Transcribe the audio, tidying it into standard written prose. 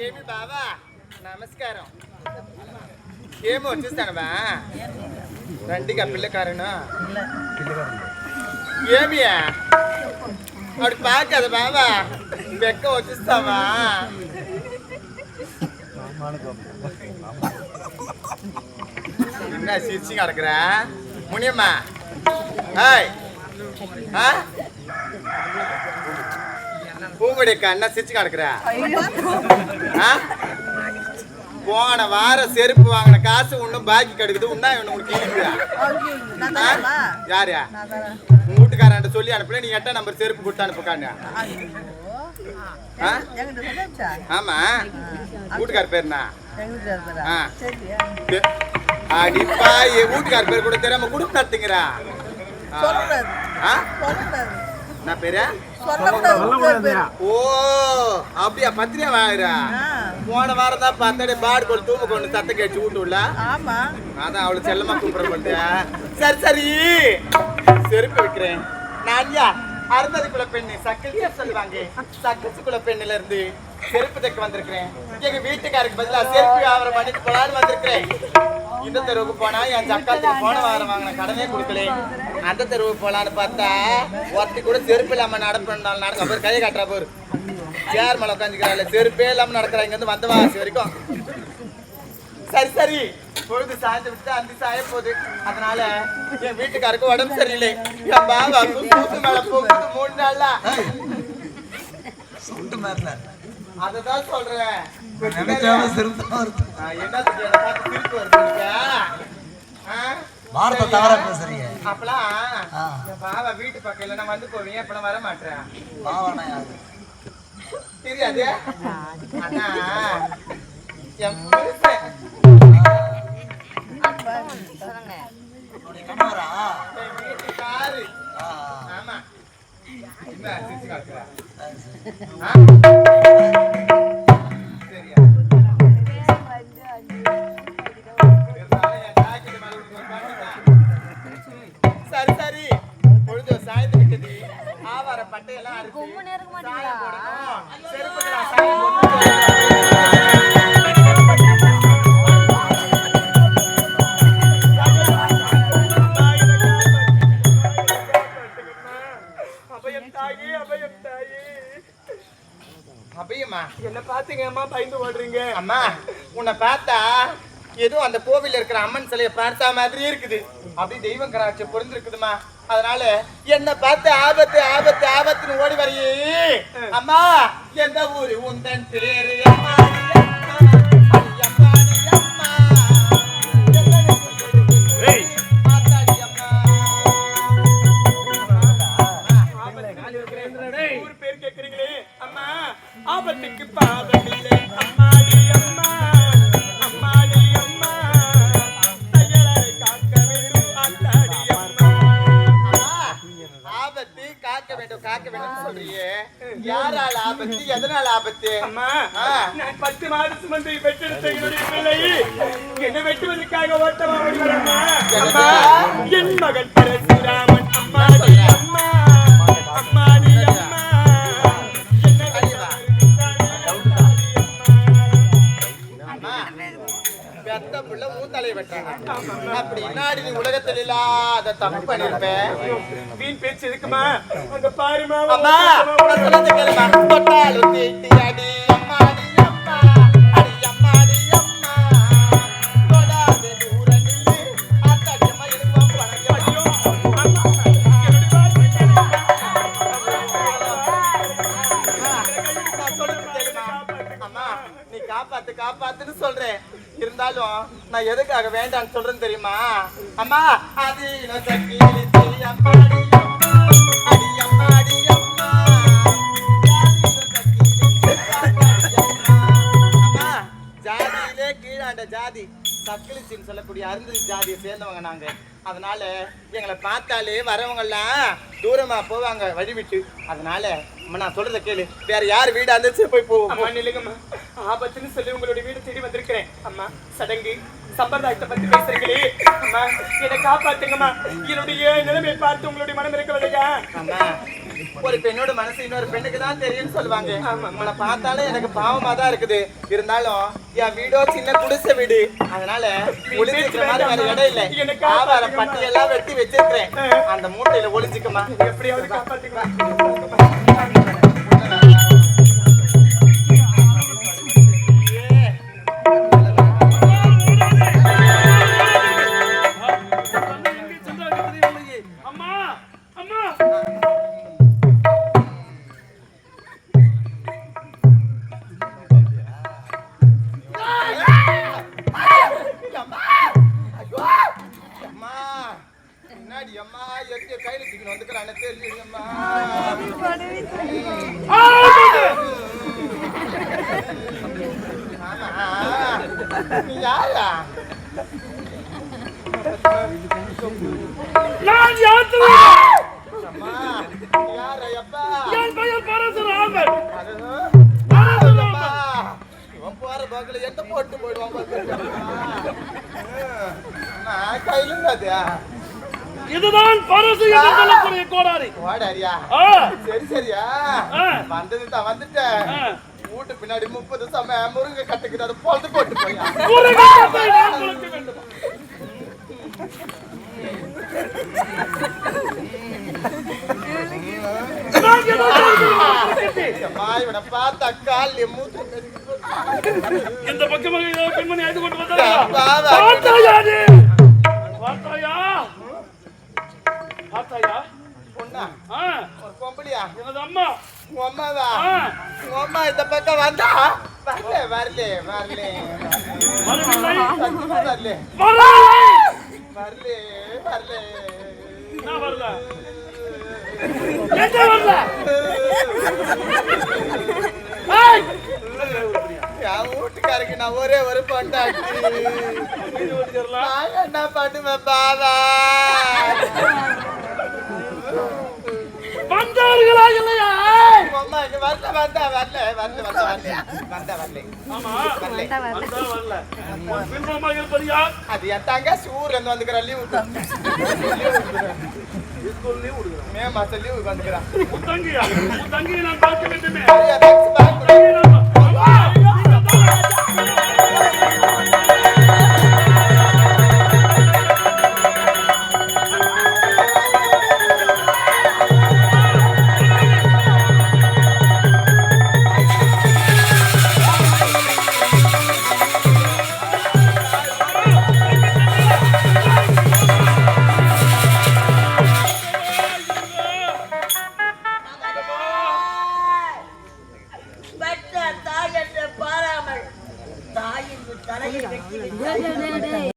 ఏమి బావా నమస్కారం ఏమో వచ్చేస్తానవా రండిగా పిల్లకారను ఏమి అడు బాగా కదా బావా బెక్క వచ్చేస్తావా என்ன சிரிச்சு கிடக்குற முனியம்மா ஹாய் பூங்குடிக்கா என்ன சிரிச்சு கிடக்குற போன வாரம் செருப்பு வாங்கின காசு ஒன்னும் பாக்கி கிடைக்குது உன்னா உனக்கு யாரு உங்க வீட்டுக்காரன் சொல்லி அனுப்பல நீ 8 நம்பர் செருப்பு கொடுத்து அனுப்புக்கான்னு ஆமா வீட்டுக்கார பேருனா அடிப்பா என் வீட்டுக்கார பேர் கூட தெரியாம குடும்ப நடத்துங்கிறா நான் பேரு ஓ அப்படியா பத்திரியா வாங்குறா போன வாரம் தான் பார்த்தே பாடு கொண்டு தூம கொண்டு சத்த கேட்டு வீட்டுல அதான் அவளை செல்லமா கூப்பிடுறேன் சரி சரி செருப்பு வைக்கிறேன் நான்யா அருந்ததிக்குள்ள பெண்ணு சக்கலியா சொல்லுவாங்க சக்கச்சுக்குள்ள பெண்ணுல இருந்து செருப்பு தைக்க வந்திருக்கிறேன் எங்க வீட்டுக்காருக்கு பதிலா செருப்பு வியாபாரம் பண்ணிட்டு போலான்னு வந்திருக்கிறேன் இந்த தெருவுக்கு போனா என் சக்காத்துக்கு போன வாரம் வாங்கின கடனே கொடுக்கல அந்த தெருவுக்கு போலான்னு பார்த்தா ஒருத்தி கூட செருப்பு இல்லாம நடப்பினாலும் நடக்க போரு கையை காட்டுறா போரு சேர் மேல உட்காந்துக்கிறாள் செருப்பே இல்லாம நடக்கிறா இங்க இருந்து வந்த வாசி வரைக்கும் சரி சரி பொழுது சாய்ந்து விட்டு அந்த சாய போகுது அதனால என் வீட்டுக்காருக்கு உடம்பு சரியில்லை என் பாபா கூத்து மேல போகுது 3 நாள்ல அததான் சொல்றேன் என்ன திருப்பு வருது அப்பெல்லாம் என் பாபா வீட்டு பக்கம் இல்ல நான் வந்து போவீங்க அப்பெல்லாம் வர மாட்டேன் தெரியாது ஆனா என் ஆமா சரி சரி பொழுது சாய்ந்து விட்டது ஆவார பட்டையெல்லாம் என்ன பாத்தீங்க அம்மா பயந்து ஓடுறீங்க அம்மா உன்னை பார்த்தா ஏதோ அந்த கோவில்ல இருக்கிற அம்மன் சிலையை பார்த்தா மாதிரி இருக்குது அப்படி தெய்வம் கராட்சி பொருந்திருக்குதுமா அதனால என்ன பார்த்து ஆபத்து ஆபத்து ஆபத்துன்னு ஓடி வரையே அம்மா எந்த ஊரு உந்தன் பேரு ஆபத்துக்கு பாவமில்லை அம்மாடி அம்மா அம்மாடி அம்மா தயலை காக்க வேண்டும் அத்தாடி அம்மா ஆபத்து காக்க வேண்டும் சொல்றியே யாரால ஆபத்து எதனால ஆபத்து அம்மா நான் 10 மாதம் சுமந்து பெற்றெடுத்த என்னுடைய பிள்ளை என்ன வெட்டுவதற்காக ஓட்டமா ஓடிவரம்மா அம்மா என் மகன் பரசுராமன் அம்மாடி அம்மா அம்மாடி அம்மா அப்படி நாடி உலகத்தில் இல்லாத தப்பு பண்ணிருப்பேன் வீண் பேச்சு இருக்குமா அங்க பாருமா அம்மா தொட்டாலும் தீட்டி அடி அம்மாடி அம்மா அடி அம்மாடி அம்மா தொடாத தூரனிலே ஆத்தாடி அம்மா எனக்கு பணம் அம்மா நீ காப்பாத்து காப்பாத்துன்னு சொல்றேன் இருந்தாலும் நான் எதுக்காக வேண்டான்னு சொல்றேன்னு தெரியுமா அம்மா அது ஜாதியிலே கீழாண்ட ஜாதி சக்கிலிச்சின்னு சொல்லக்கூடிய அருந்ததி ஜாதியை சேர்ந்தவங்க நாங்க அதனால எங்களை பார்த்தாலே வரவங்க எல்லாம் தூரமா போவாங்க வழிவிட்டு அதனால நான் சொல்றத கேளு வேற யார் வீடா இருந்துச்சு போய் போவோம் இல்லைங்கம்மா ஆபத்துன்னு சொல்லி உங்களுடைய வீடு தேடி வந்திருக்கிறேன் அம்மா சடங்கு சம்பிரதாயத்தை பத்தி பேசுறீங்களே அம்மா என்னை காப்பாத்துங்கம்மா என்னுடைய நிலைமை பார்த்து உங்களுடைய மனம் இருக்கவில்லையா அம்மா ஒரு பெண்ணோட மனசு இன்னொரு பெண்ணுக்கு தான் தெரியும்னு சொல்லுவாங்க. நம்மளை பார்த்தாலே எனக்கு பாவமா தான் இருக்குது. இருந்தாலும் என் வீடோ சின்ன குடிசை வீடு, அதனால ஒளிஞ்சிக்கிற மாதிரி வேற இடம் இல்லை. ஆவார பட்டியெல்லாம் வெட்டி வச்சிருக்கிறேன், அந்த மூட்டையில ஒளிஞ்சிக்கமா. எப்படியாவது காப்பாத்திக்கலாம். இதுதான் பரசு என்று சொல்லக்கூடிய கோடாரி. கோடாரியா? சரி சரியா, வந்தது தான் வந்துட்டேன். வீட்டு பின்னாடி 30 சம முருங்கை கட்டுக்குது, அதை பொழுது போட்டு போயா. இந்த பக்கமாக பெண்மணி அழைத்து கொண்டு வந்தாயா? ஒரு பொம்பளையா? எனது அம்மா. உங்க அம்மாவா? உங்க அம்மா இந்த பக்கம் வந்தா வரல வரல வரல வரல வரல. என் வீட்டுக்காருக்கு நான் ஒரே ஒரு பொண்டாட்டி, நான் என்ன பண்ணுவேன் பாவா? வந்தார்களா இல்லையா? அம்மா இங்க வரல வந்தா வரல வரல வரல வந்தா வரல. ஆமா வந்தா வரல. பின்பமா இருப்பறியா? அது என் தங்கச்சி ஊர்ல இருந்து வந்துக்கிற லீவு, ஸ்கூல் லீவ் விடுறேன், மே மாசம் லீவு வந்துக்கிறான். தங்கியை நான் பார்க்க வேண்டுமே.